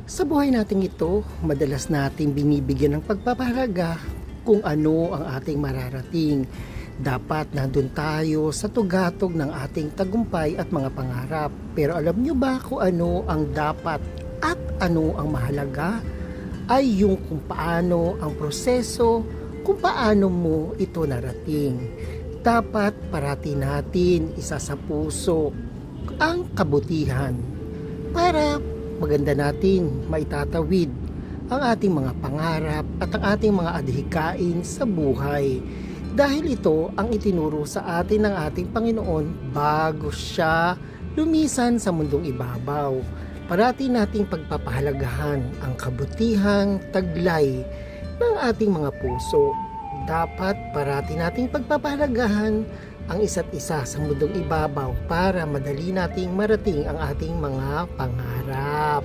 Sa buhay natin ito, madalas natin binibigyan ng pagpapahalaga kung ano ang ating mararating. Dapat nandun tayo sa tugatog ng ating tagumpay at mga pangarap. Pero alam nyo ba kung ano ang dapat at ano ang mahalaga? Ay yung kung paano ang proseso, kung paano mo ito narating. Dapat parati natin isa sa puso ang kabutihan para maganda natin maitatawid ang ating mga pangarap at ang ating mga adhikain sa buhay. Dahil ito ang itinuro sa atin ng ating Panginoon bago siya lumisan sa mundong ibabaw. Parati nating pagpapahalagahan ang kabutihang taglay ng ating mga puso. Dapat parati nating pagpapahalagahan ang isa't isa sa mundong ibabaw para madali nating marating ang ating mga pangarap.